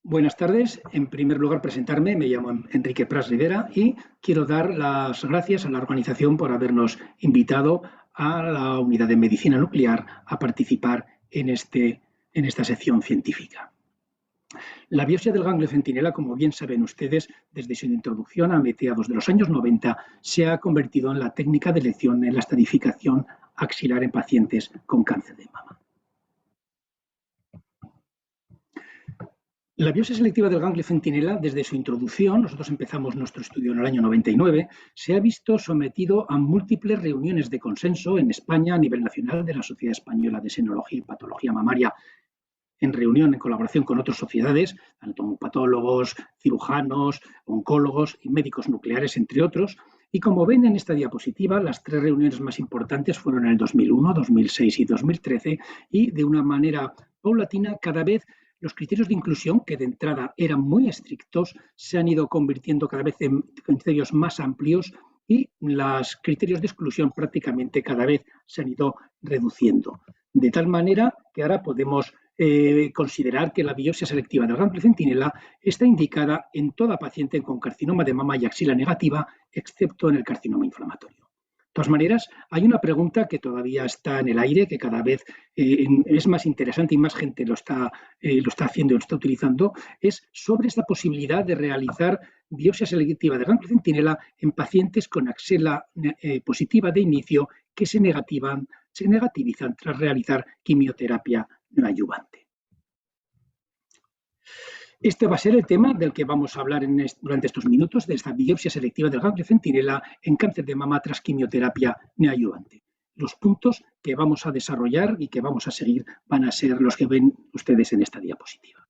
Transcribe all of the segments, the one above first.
Buenas tardes. En primer lugar, presentarme. Me llamo Enrique Pras Rivera y quiero dar las gracias a la organización por habernos invitado a la Unidad de Medicina Nuclear a participar en esta sección científica. La biopsia del ganglio centinela, como bien saben ustedes, desde su introducción a mediados de los años 90, se ha convertido en la técnica de elección en la estadificación axilar en pacientes con cáncer de mama. La biopsia selectiva del ganglio centinela, desde su introducción, nosotros empezamos nuestro estudio en el año 99, se ha visto sometido a múltiples reuniones de consenso en España a nivel nacional de la Sociedad Española de Senología y Patología Mamaria, en reunión, en colaboración con otras sociedades, anatomopatólogos, cirujanos, oncólogos y médicos nucleares, entre otros. Y como ven en esta diapositiva, las tres reuniones más importantes fueron en el 2001, 2006 y 2013, y de una manera paulatina cada vez los criterios de inclusión, que de entrada eran muy estrictos, se han ido convirtiendo cada vez en criterios más amplios y los criterios de exclusión prácticamente cada vez se han ido reduciendo. De tal manera que ahora podemos considerar que la biopsia selectiva del ganglio centinela está indicada en toda paciente con carcinoma de mama y axila negativa, excepto en el carcinoma inflamatorio. De todas maneras, hay una pregunta que todavía está en el aire, que cada vez es más interesante y más gente lo está haciendo y lo está utilizando, es sobre esta posibilidad de realizar biopsia selectiva de ganglio centinela en pacientes con axila positiva de inicio que se negativizan tras realizar quimioterapia neoadyuvante. Este va a ser el tema del que vamos a hablar durante estos minutos, de esta biopsia selectiva del ganglio centinela en cáncer de mama tras quimioterapia neoadyuvante. Los puntos que vamos a desarrollar y que vamos a seguir van a ser los que ven ustedes en esta diapositiva.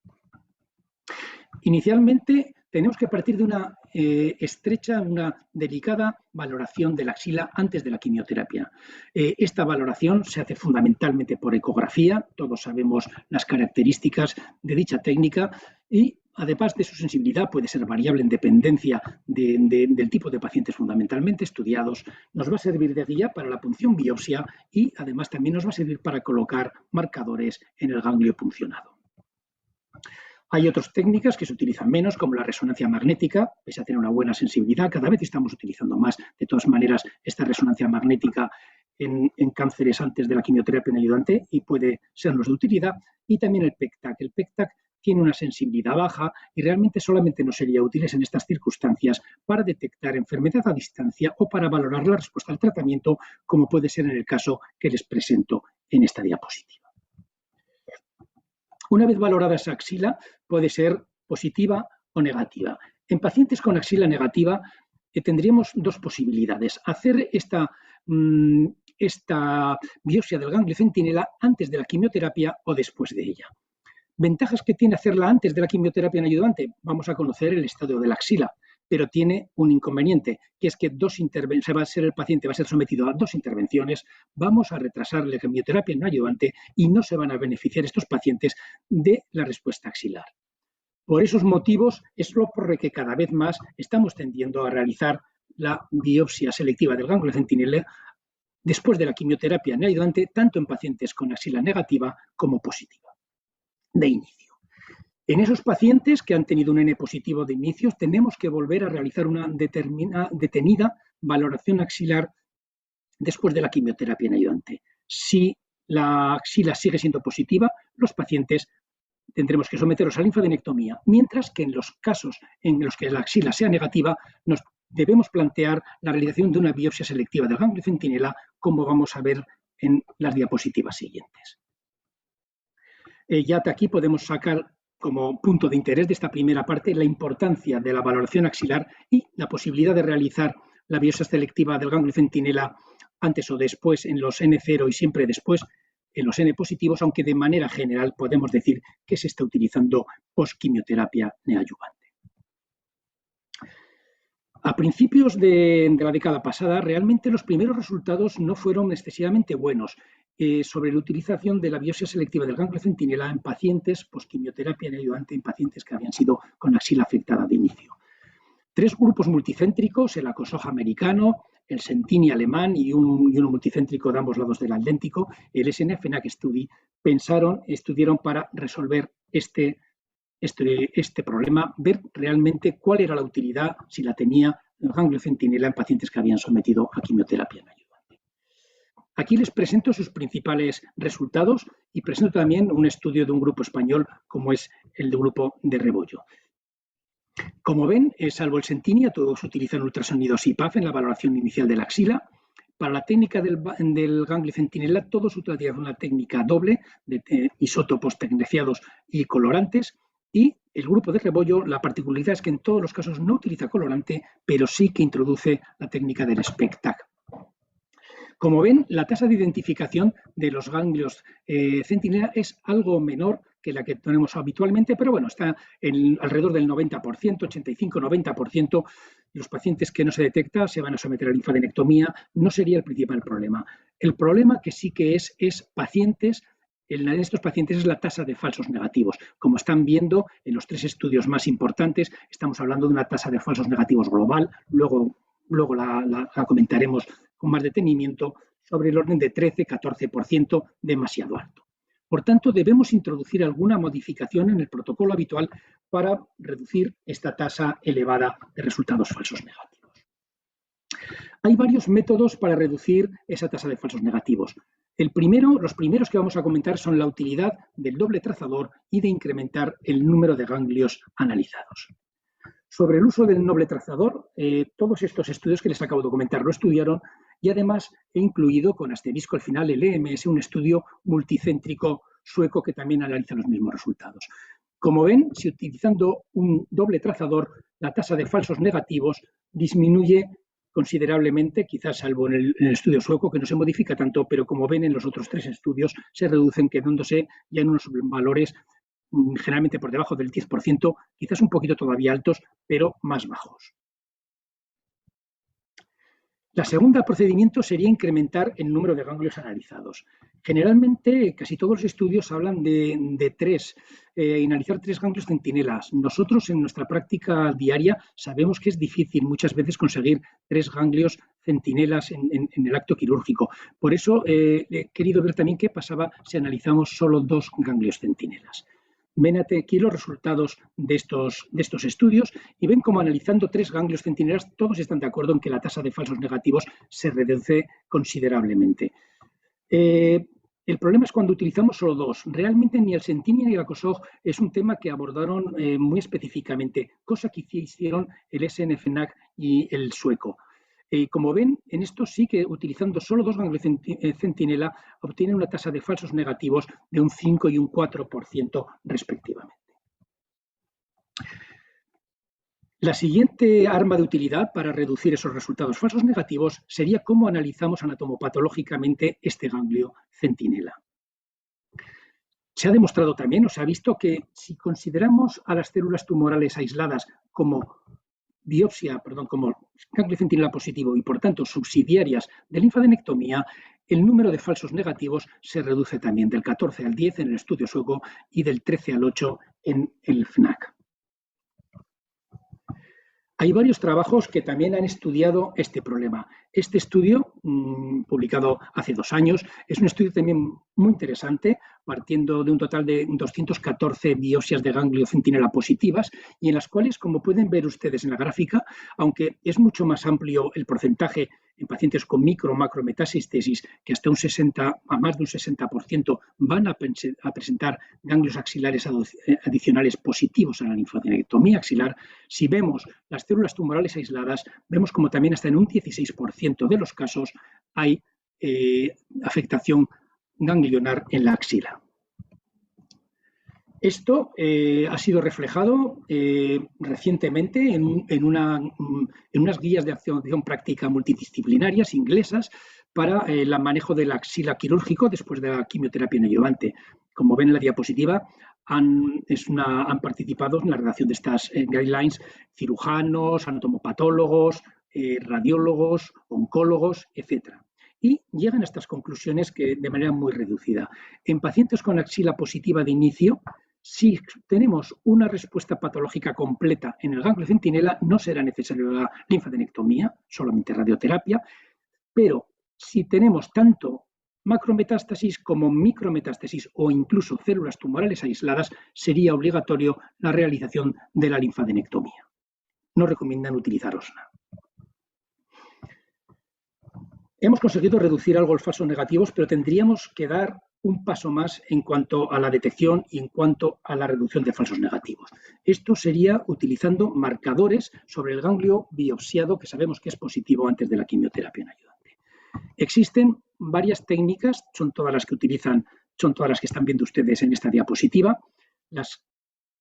Inicialmente, tenemos que partir de una estrecha, una delicada valoración de la axila antes de la quimioterapia. Esta valoración se hace fundamentalmente por ecografía, todos sabemos las características de dicha técnica y además de su sensibilidad puede ser variable en dependencia del tipo de pacientes fundamentalmente estudiados, nos va a servir de guía para la punción biopsia y además también nos va a servir para colocar marcadores en el ganglio puncionado. Hay otras técnicas que se utilizan menos, como la resonancia magnética, pese a tener una buena sensibilidad, cada vez estamos utilizando más. De todas maneras, esta resonancia magnética en cánceres antes de la quimioterapia neoadyuvante y puede sernos de utilidad. Y también el PECTAC. El PECTAC tiene una sensibilidad baja y realmente solamente nos sería útil en estas circunstancias para detectar enfermedad a distancia o para valorar la respuesta al tratamiento, como puede ser en el caso que les presento en esta diapositiva. Una vez valorada esa axila, puede ser positiva o negativa. En pacientes con axila negativa tendríamos dos posibilidades. Hacer esta biopsia del ganglio centinela antes de la quimioterapia o después de ella. Ventajas que tiene hacerla antes de la quimioterapia neoadyuvante. Vamos a conocer el estadio de la axila, pero tiene un inconveniente, que es que el paciente va a ser sometido a dos intervenciones, vamos a retrasar la quimioterapia neoadyuvante y no se van a beneficiar estos pacientes de la respuesta axilar. Por esos motivos es lo por el que cada vez más estamos tendiendo a realizar la biopsia selectiva del ganglio centinela después de la quimioterapia neoadyuvante, tanto en pacientes con axila negativa como positiva de inicio. En esos pacientes que han tenido un N positivo de inicio, tenemos que volver a realizar una detenida valoración axilar después de la quimioterapia neoadyuvante. Si la axila sigue siendo positiva, los pacientes tendremos que someterlos a linfadenectomía, mientras que en los casos en los que la axila sea negativa, nos debemos plantear la realización de una biopsia selectiva del ganglio centinela, como vamos a ver en las diapositivas siguientes. Ya de aquí podemos sacar como punto de interés de esta primera parte la importancia de la valoración axilar y la posibilidad de realizar la biopsia selectiva del ganglio centinela antes o después en los N0 y siempre después en los N positivos, aunque de manera general podemos decir que se está utilizando postquimioterapia neoadyuvante. A principios de la década pasada, realmente los primeros resultados no fueron excesivamente buenos sobre la utilización de la biopsia selectiva del ganglio centinela en pacientes postquimioterapia neoadyuvante, en pacientes que habían sido con axila afectada de inicio. Tres grupos multicéntricos, el ACOSOG americano, el SENTINI alemán y uno multicéntrico de ambos lados del Atlántico, el SNF-NAC Study, estudiaron para resolver este este problema, ver realmente cuál era la utilidad, si la tenía el ganglio centinela en pacientes que habían sometido a quimioterapia neoadjuvante. Aquí les presento sus principales resultados y presento también un estudio de un grupo español como es el del grupo de Rebollo. Como ven, salvo el Sentinia, todos utilizan ultrasonidos IPAF en la valoración inicial de la axila. Para la técnica del ganglio centinela, todos utilizan una técnica doble de isótopos tecneciados y colorantes. Y el grupo de Rebollo, la particularidad es que en todos los casos no utiliza colorante, pero sí que introduce la técnica del SPECTAC. Como ven, la tasa de identificación de los ganglios centinela es algo menor que la que tenemos habitualmente, pero bueno, está alrededor del 90%, 85-90%. Los pacientes que no se detecta se van a someter a linfadenectomía, no sería el principal problema. El problema que sí que es pacientes. En estos pacientes es la tasa de falsos negativos. Como están viendo en los 3 estudios más importantes, estamos hablando de una tasa de falsos negativos global, luego la comentaremos con más detenimiento, sobre el orden de 13-14%, demasiado alto. Por tanto, debemos introducir alguna modificación en el protocolo habitual para reducir esta tasa elevada de resultados falsos negativos. Hay varios métodos para reducir esa tasa de falsos negativos. Los primeros que vamos a comentar son la utilidad del doble trazador y de incrementar el número de ganglios analizados. Sobre el uso del doble trazador, todos estos estudios que les acabo de comentar lo estudiaron y además he incluido con asterisco al final el EMS, un estudio multicéntrico sueco que también analiza los mismos resultados. Como ven, si utilizando un doble trazador, la tasa de falsos negativos disminuye considerablemente, quizás salvo en el estudio sueco, que no se modifica tanto, pero como ven en los otros 3 estudios se reducen, quedándose ya en unos valores generalmente por debajo del 10%, quizás un poquito todavía altos, pero más bajos. La segunda procedimiento sería incrementar el número de ganglios analizados. Generalmente, casi todos los estudios hablan de 3, analizar 3 ganglios centinelas. Nosotros, en nuestra práctica diaria, sabemos que es difícil muchas veces conseguir 3 ganglios centinelas en el acto quirúrgico. Por eso he querido ver también qué pasaba si analizamos solo 2 ganglios centinelas. Ven aquí los resultados de estos estudios y ven cómo analizando 3 ganglios centinelas todos están de acuerdo en que la tasa de falsos negativos se reduce considerablemente. El problema es cuando utilizamos solo 2. Realmente ni el Sentinia ni el ACOSOG es un tema que abordaron muy específicamente, cosa que hicieron el SNF-NAC y el sueco. Como ven, en esto sí que utilizando solo 2 ganglios centinela obtienen una tasa de falsos negativos de un 5 y un 4% respectivamente. La siguiente arma de utilidad para reducir esos resultados falsos negativos sería cómo analizamos anatomopatológicamente este ganglio centinela. Se ha demostrado también, o se ha visto que si consideramos a las células tumorales aisladas como como ganglio centinela positivo y por tanto subsidiarias de linfadenectomía, el número de falsos negativos se reduce también del 14 al 10 en el estudio sueco y del 13 al 8 en el FNAC. Hay varios trabajos que también han estudiado este problema. Este estudio, publicado hace 2 años, es un estudio también muy interesante, partiendo de un total de 214 biopsias de ganglio centinela positivas y en las cuales, como pueden ver ustedes en la gráfica, aunque es mucho más amplio el porcentaje en pacientes con micro o macrometástasis, que hasta a más de un 60% van a presentar ganglios axilares adicionales positivos a la linfadenectomía axilar. Si vemos las células tumorales aisladas, vemos como también hasta en un 16% de los casos hay afectación ganglionar en la axila. Esto ha sido reflejado recientemente en unas guías de acción práctica multidisciplinarias inglesas para el manejo del axila quirúrgico después de la quimioterapia neoadjuvante. Como ven en la diapositiva, han participado en la redacción de estas guidelines cirujanos, anatomopatólogos, radiólogos, oncólogos, etc. Y llegan a estas conclusiones que de manera muy reducida. En pacientes con axila positiva de inicio, si tenemos una respuesta patológica completa en el ganglio centinela, no será necesaria la linfadenectomía, solamente radioterapia, pero si tenemos tanto macrometástasis como micrometástasis o incluso células tumorales aisladas, sería obligatorio la realización de la linfadenectomía. No recomiendan utilizar OSNA. Hemos conseguido reducir algo los falsos negativos, pero tendríamos que dar un paso más en cuanto a la detección y en cuanto a la reducción de falsos negativos. Esto sería utilizando marcadores sobre el ganglio biopsiado que sabemos que es positivo antes de la quimioterapia ayudante. Existen varias técnicas, son todas las que están viendo ustedes en esta diapositiva. Las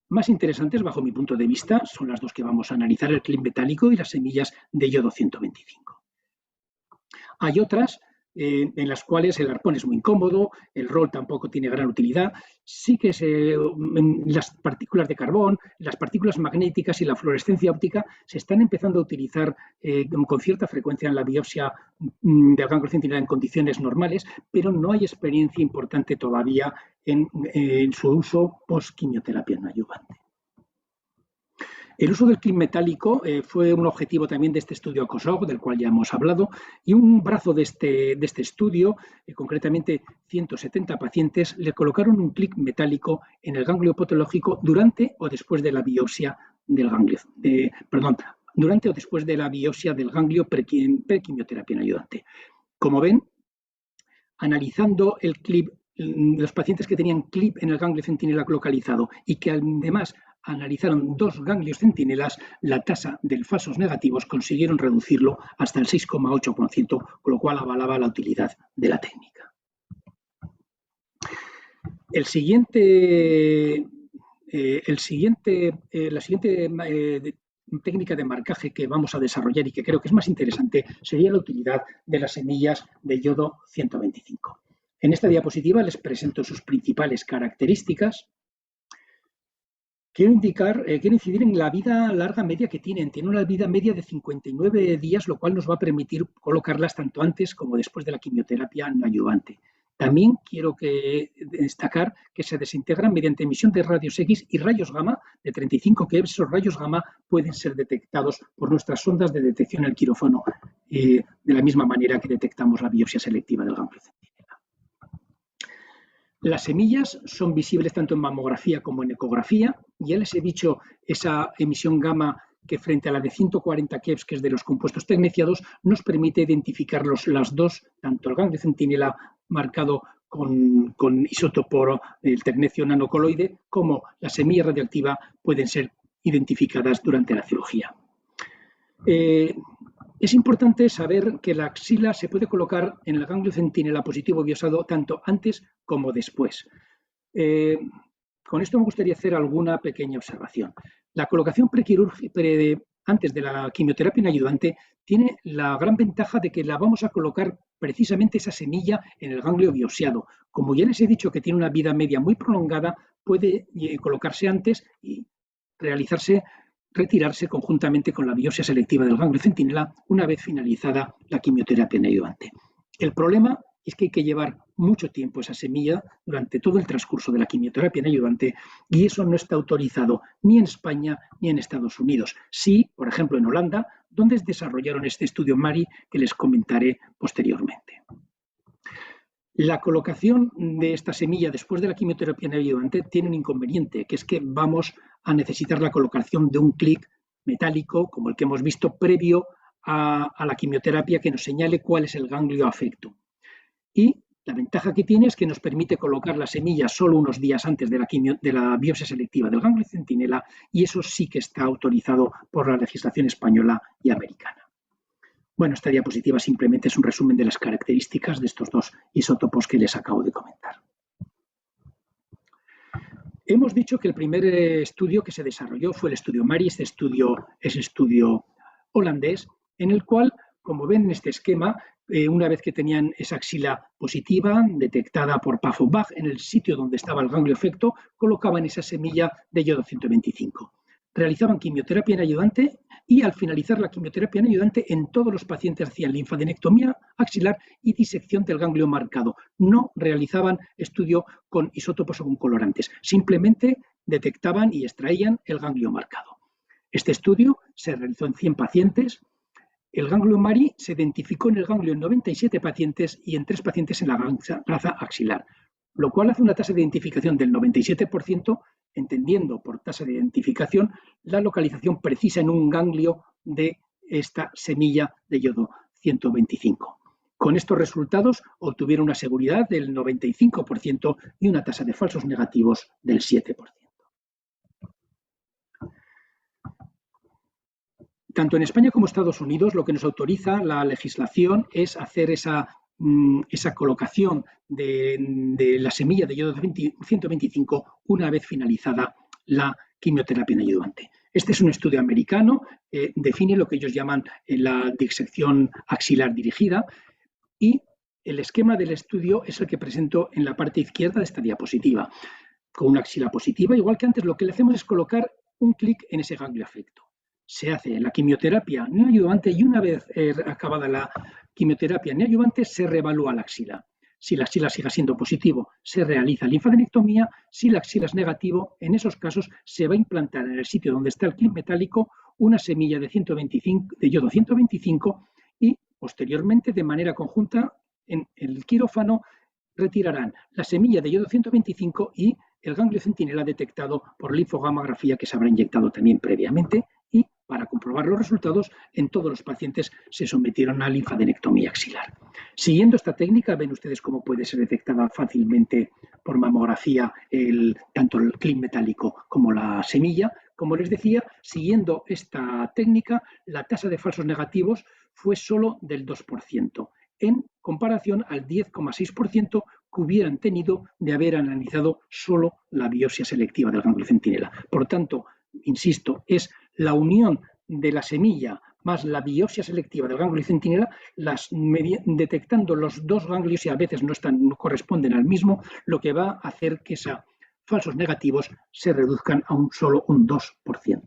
más interesantes, bajo mi punto de vista, son las dos que vamos a analizar, el clip metálico y las semillas de yodo 125. Hay otras en las cuales el arpón es muy incómodo, el rol tampoco tiene gran utilidad. Sí que las partículas de carbón, las partículas magnéticas y la fluorescencia óptica se están empezando a utilizar con cierta frecuencia en la biopsia del ganglio centinela en condiciones normales, pero no hay experiencia importante todavía en su uso post-quimioterapia no adyuvante. El uso del clip metálico fue un objetivo también de este estudio COSOG, del cual ya hemos hablado, y un brazo de este estudio, concretamente 170 pacientes, le colocaron un clip metálico en el ganglio patológico durante o después de la biopsia del ganglio, durante o después de la biopsia del ganglio prequimioterapia ayudante. Como ven, analizando el clip, los pacientes que tenían clip en el ganglio centinela localizado y que además analizaron 2 ganglios centinelas, la tasa de falsos negativos consiguieron reducirlo hasta el 6,8%, con lo cual avalaba la utilidad de la técnica. La siguiente técnica de marcaje que vamos a desarrollar y que creo que es más interesante sería la utilidad de las semillas de yodo 125. En esta diapositiva les presento sus principales características. Quiero incidir en la vida larga media que tienen. Tienen una vida media de 59 días, lo cual nos va a permitir colocarlas tanto antes como después de la quimioterapia no adyuvante. También quiero destacar que se desintegran mediante emisión de rayos X y rayos gamma de 35 que esos rayos gamma pueden ser detectados por nuestras sondas de detección al quirófano, de la misma manera que detectamos la biopsia selectiva del ganglio centinela. Las semillas son visibles tanto en mamografía como en ecografía. Ya les he dicho esa emisión gamma que frente a la de 140 keV, que es de los compuestos tecneciados, nos permite identificar las dos, tanto el ganglio centinela marcado con isótopo del tecnecio nanocoloide, como la semilla radioactiva pueden ser identificadas durante la cirugía. Es importante saber que la axila se puede colocar en el ganglio centinela positivo biopsiado tanto antes como después. Con esto me gustaría hacer alguna pequeña observación. La colocación antes de la quimioterapia ayudante tiene la gran ventaja de que la vamos a colocar precisamente esa semilla en el ganglio biopsiado. Como ya les he dicho que tiene una vida media muy prolongada, puede colocarse antes y retirarse conjuntamente con la biopsia selectiva del ganglio centinela una vez finalizada la quimioterapia ayudante. El problema es que hay que llevar mucho tiempo esa semilla durante todo el transcurso de la quimioterapia ayudante y eso no está autorizado ni en España ni en Estados Unidos. Sí, por ejemplo, en Holanda, donde desarrollaron este estudio MARI que les comentaré posteriormente. La colocación de esta semilla después de la quimioterapia ayudante tiene un inconveniente, que es que vamos a necesitar la colocación de un clip metálico, como el que hemos visto, previo a la quimioterapia, que nos señale cuál es el ganglio afecto. Y la ventaja que tiene es que nos permite colocar la semilla solo unos días antes de la biopsia selectiva del ganglio centinela, y eso sí que está autorizado por la legislación española y americana. Bueno, esta diapositiva simplemente es un resumen de las características de estos dos isótopos que les acabo de comentar. Hemos dicho que el primer estudio que se desarrolló fue el estudio MARI. Este estudio es estudio holandés, en el cual, como ven en este esquema, una vez que tenían esa axila positiva detectada por Pfaff-Bach en el sitio donde estaba el ganglio efecto, colocaban esa semilla de yodo 125. Realizaban quimioterapia en ayudante y al finalizar la quimioterapia en ayudante en todos los pacientes hacían linfadenectomía axilar y disección del ganglio marcado. No realizaban estudio con isótopos o con colorantes, simplemente detectaban y extraían el ganglio marcado. Este estudio se realizó en 100 pacientes El ganglio Mari se identificó en el ganglio en 97 pacientes y en 3 pacientes en la raza axilar, lo cual hace una tasa de identificación del 97%, entendiendo por tasa de identificación la localización precisa en un ganglio de esta semilla de yodo 125. Con estos resultados obtuvieron una seguridad del 95% y una tasa de falsos negativos del 7%. Tanto en España como en Estados Unidos, lo que nos autoriza la legislación es hacer esa colocación de la semilla de yodo 125 una vez finalizada la quimioterapia neoadyuvante. Este es un estudio americano, define lo que ellos llaman la disección axilar dirigida, y el esquema del estudio es el que presento en la parte izquierda de esta diapositiva. Con una axila positiva, igual que antes, lo que le hacemos es colocar un clic en ese ganglio afecto. Se hace la quimioterapia neoadyuvante y una vez acabada la quimioterapia neoadyuvante se reevalúa la axila. Si la axila sigue siendo positivo, se realiza linfadenectomía. Si la axila es negativo, en esos casos se va a implantar en el sitio donde está el clip metálico una semilla de yodo 125 y posteriormente, de manera conjunta, en el quirófano retirarán la semilla de yodo 125 y el ganglio centinela detectado por linfogamografía que se habrá inyectado también previamente, y para comprobar los resultados en todos los pacientes se sometieron a linfadenectomía axilar. Siguiendo esta técnica, ven ustedes cómo puede ser detectada fácilmente por mamografía tanto el clip metálico como la semilla. Como les decía, siguiendo esta técnica, la tasa de falsos negativos fue solo del 2%, en comparación al 10,6% que hubieran tenido de haber analizado solo la biopsia selectiva del ganglio centinela. Por tanto, insisto, es la unión de la semilla más la biopsia selectiva del ganglio centinela, detectando los dos ganglios y a veces no corresponden al mismo, lo que va a hacer que esos falsos negativos se reduzcan a solo un 2%.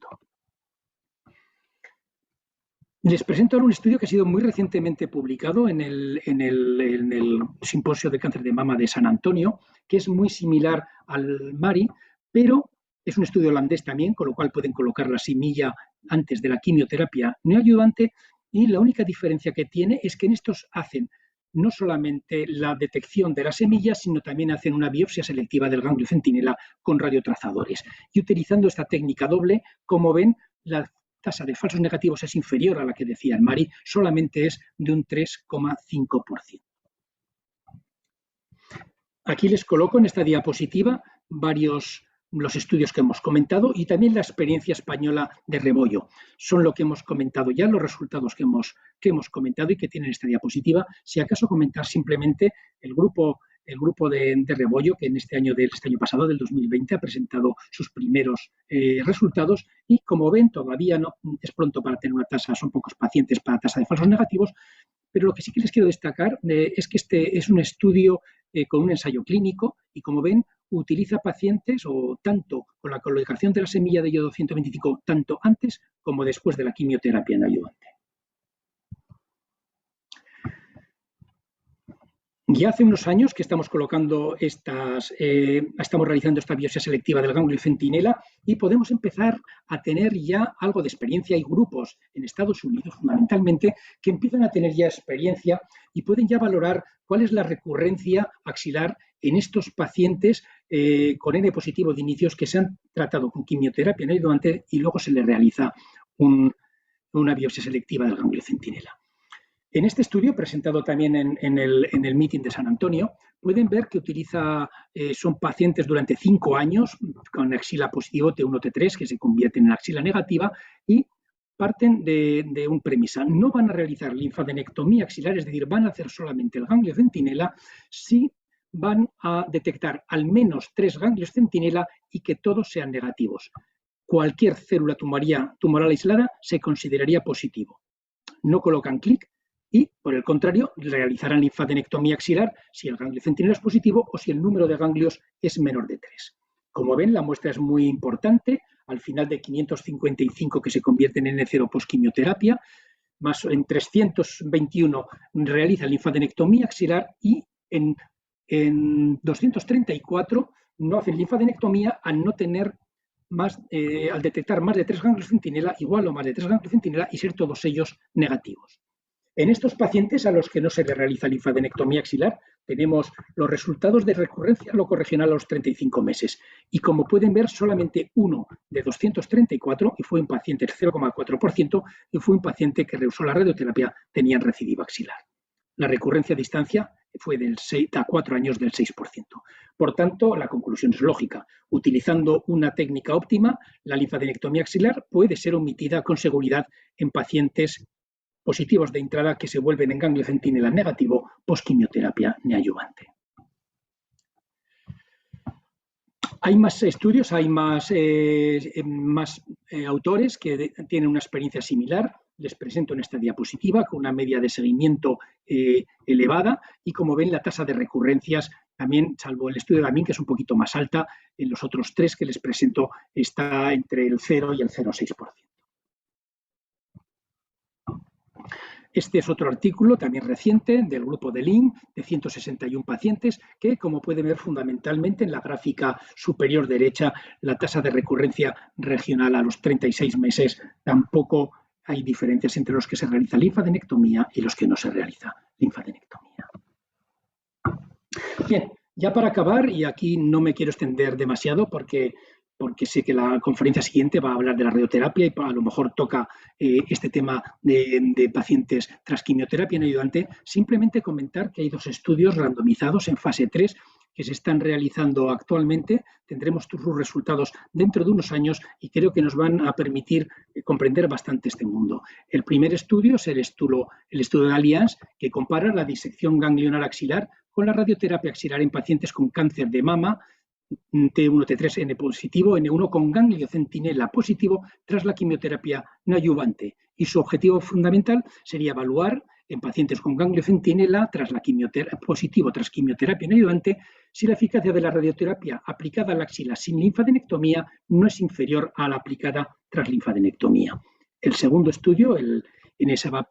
Les presento ahora un estudio que ha sido muy recientemente publicado en el Simposio de Cáncer de Mama de San Antonio, que es muy similar al Mari, pero es un estudio holandés también, con lo cual pueden colocar la semilla antes de la quimioterapia neoadyuvante, y la única diferencia que tiene es que en estos hacen no solamente la detección de la semilla, sino también hacen una biopsia selectiva del ganglio centinela con radiotrazadores. Y utilizando esta técnica doble, como ven, la tasa de falsos negativos es inferior a la que decía el Mari, solamente es de un 3,5%. Aquí les coloco en esta diapositiva los estudios que hemos comentado y también la experiencia española de Rebollo. Son lo que hemos comentado ya, los resultados que hemos comentado y que tienen esta diapositiva. Si acaso comentar simplemente el grupo de Rebollo, que en este año pasado, del 2020, ha presentado sus primeros resultados, y como ven, todavía no es pronto para tener una tasa, son pocos pacientes para tasa de falsos negativos, pero lo que sí que les quiero destacar es que este es un estudio con un ensayo clínico y, como ven, utiliza pacientes o tanto con la colocación de la semilla de yodo 125 tanto antes como después de la quimioterapia neoadyuvante. Ya hace unos años que estamos estamos realizando esta biopsia selectiva del ganglio centinela y podemos empezar a tener ya algo de experiencia. Hay grupos en Estados Unidos, fundamentalmente, que empiezan a tener ya experiencia y pueden ya valorar cuál es la recurrencia axilar en estos pacientes con N positivo de inicios que se han tratado con quimioterapia neoadyuvante y luego se les realiza una biopsia selectiva del ganglio centinela. En este estudio, presentado también en el meeting de San Antonio, pueden ver que son pacientes durante 5 años con axila positivo T1, T3, que se convierten en axila negativa, y parten de un premisa. No van a realizar linfadenectomía axilar, es decir, van a hacer solamente el ganglio centinela si van a detectar al menos 3 ganglios centinela y que todos sean negativos. Cualquier célula tumoral aislada se consideraría positivo. No colocan clic y, por el contrario, realizarán linfadenectomía axilar si el ganglio centinela es positivo o si el número de ganglios es menor de 3. Como ven, la muestra es muy importante. Al final de 555 que se convierten en N0 posquimioterapia, más en 321 realizan linfadenectomía axilar y en 234 no hacen linfadenectomía al no tener al detectar más de 3 ganglios centinela, igual o más de 3 ganglios centinela y ser todos ellos negativos. En estos pacientes a los que no se les realiza linfadenectomía axilar, tenemos los resultados de recurrencia locorregional a los 35 meses. Y como pueden ver, solamente uno de 234, y fue un paciente, el 0,4%, y fue un paciente que rehusó la radioterapia, tenían recidiva axilar. La recurrencia a distancia fue a 4 años del 6%. Por tanto, la conclusión es lógica. Utilizando una técnica óptima, la linfadenectomía axilar puede ser omitida con seguridad en pacientes positivos de entrada que se vuelven en ganglio centinela negativo posquimioterapia neoadyuvante. Hay más estudios, hay más autores que tienen una experiencia similar. Les presento en esta diapositiva con una media de seguimiento elevada y, como ven, la tasa de recurrencias también, salvo el estudio de Amin, que es un poquito más alta, en los otros 3 que les presento está entre el 0 y el 0,6%. Este es otro artículo también reciente del grupo de Lin, de 161 pacientes, que, como pueden ver fundamentalmente en la gráfica superior derecha, la tasa de recurrencia regional a los 36 meses, tampoco hay diferencias entre los que se realiza linfadenectomía y los que no se realiza linfadenectomía. Bien, ya para acabar, y aquí no me quiero extender demasiado porque sé que la conferencia siguiente va a hablar de la radioterapia y a lo mejor toca este tema de pacientes tras quimioterapia neoadyuvante, simplemente comentar que hay 2 estudios randomizados en fase 3 que se están realizando actualmente. Tendremos sus resultados dentro de unos años y creo que nos van a permitir comprender bastante este mundo. El primer estudio es el estudio de Allianz, que compara la disección ganglionar axilar con la radioterapia axilar en pacientes con cáncer de mama, T1, T3, N positivo, N1 con ganglio centinela positivo tras la quimioterapia neoadyuvante. Y su objetivo fundamental sería evaluar en pacientes con ganglio centinela tras la positivo tras quimioterapia neoadyuvante si la eficacia de la radioterapia aplicada a la axila sin linfadenectomía no es inferior a la aplicada tras linfadenectomía. El segundo estudio, el NSVAP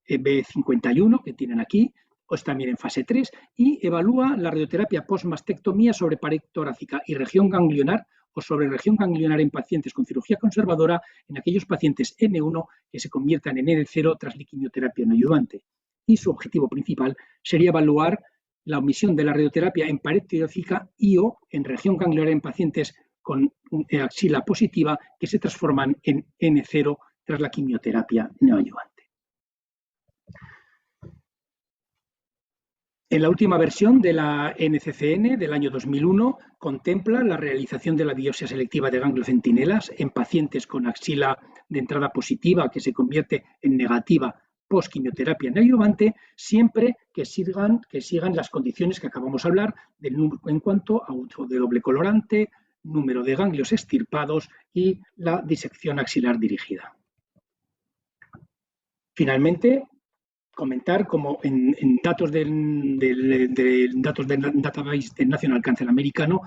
B51, que tienen aquí, pues también en fase 3, y evalúa la radioterapia postmastectomía sobre pared torácica y región ganglionar o sobre región ganglionar en pacientes con cirugía conservadora en aquellos pacientes N1 que se conviertan en N0 tras la quimioterapia neoadyuvante. Y su objetivo principal sería evaluar la omisión de la radioterapia en pared torácica y o en región ganglionar en pacientes con axila positiva que se transforman en N0 tras la quimioterapia neoadyuvante. En la última versión de la NCCN del año 2001 contempla la realización de la biopsia selectiva de ganglio centinelas en pacientes con axila de entrada positiva que se convierte en negativa post-quimioterapia neoadyuvante, siempre que sigan las condiciones que acabamos de hablar en cuanto a uso de doble colorante, número de ganglios extirpados y la disección axilar dirigida. Finalmente, comentar como en datos del database del National Cancer Americano,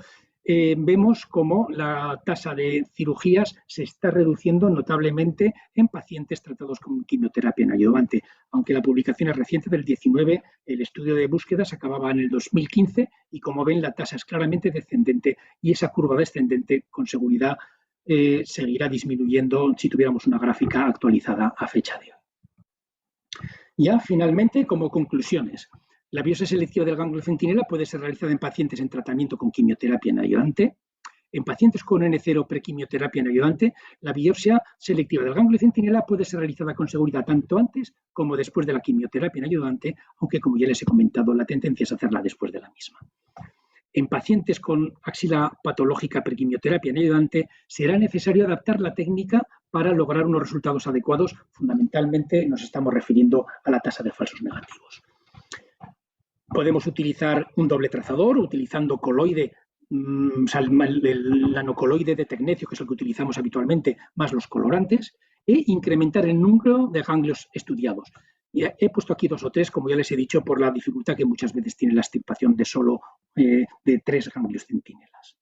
vemos cómo la tasa de cirugías se está reduciendo notablemente en pacientes tratados con quimioterapia neoadyuvante. Aunque la publicación es reciente del 19, el estudio de búsqueda se acababa en el 2015 y, como ven, la tasa es claramente descendente y esa curva descendente con seguridad seguirá disminuyendo si tuviéramos una gráfica actualizada a fecha de hoy. Ya, finalmente, como conclusiones, la biopsia selectiva del ganglio centinela puede ser realizada en pacientes en tratamiento con quimioterapia neoadyuvante. En pacientes con N0 prequimioterapia neoadyuvante, la biopsia selectiva del ganglio centinela puede ser realizada con seguridad tanto antes como después de la quimioterapia neoadyuvante, aunque, como ya les he comentado, la tendencia es hacerla después de la misma. En pacientes con axila patológica prequimioterapia neoadyuvante será necesario adaptar la técnica para lograr unos resultados adecuados. Fundamentalmente nos estamos refiriendo a la tasa de falsos negativos. Podemos utilizar un doble trazador utilizando coloide, el nanocoloide de tecnecio, que es el que utilizamos habitualmente, más los colorantes, e incrementar el número de ganglios estudiados. Y he puesto aquí 2 o 3, como ya les he dicho, por la dificultad que muchas veces tiene la extirpación de solo de 3 ganglios centinelas.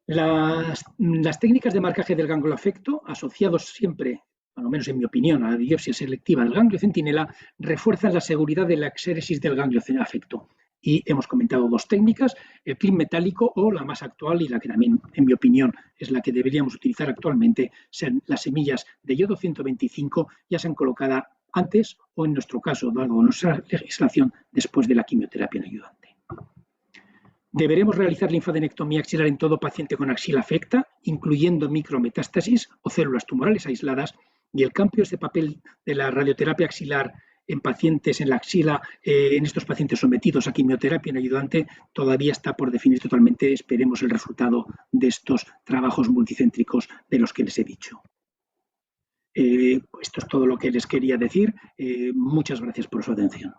Las técnicas de marcaje del ganglio afecto, asociados siempre, al menos en mi opinión, a la biopsia selectiva del ganglio centinela, refuerzan la seguridad de la exéresis del ganglio afecto y hemos comentado dos técnicas, el clip metálico o la más actual y la que también, en mi opinión, es la que deberíamos utilizar actualmente, son las semillas de yodo 125, ya sean colocadas antes o, en nuestro caso, dado nuestra legislación, después de la quimioterapia no ayudante. Deberemos realizar linfadenectomía axilar en todo paciente con axila afecta, incluyendo micrometástasis o células tumorales aisladas, y el cambio de papel de la radioterapia axilar en pacientes en la axila, en estos pacientes sometidos a quimioterapia no ayudante, todavía está por definir totalmente. Esperemos el resultado de estos trabajos multicéntricos de los que les he dicho. Esto es todo lo que les quería decir. Muchas gracias por su atención.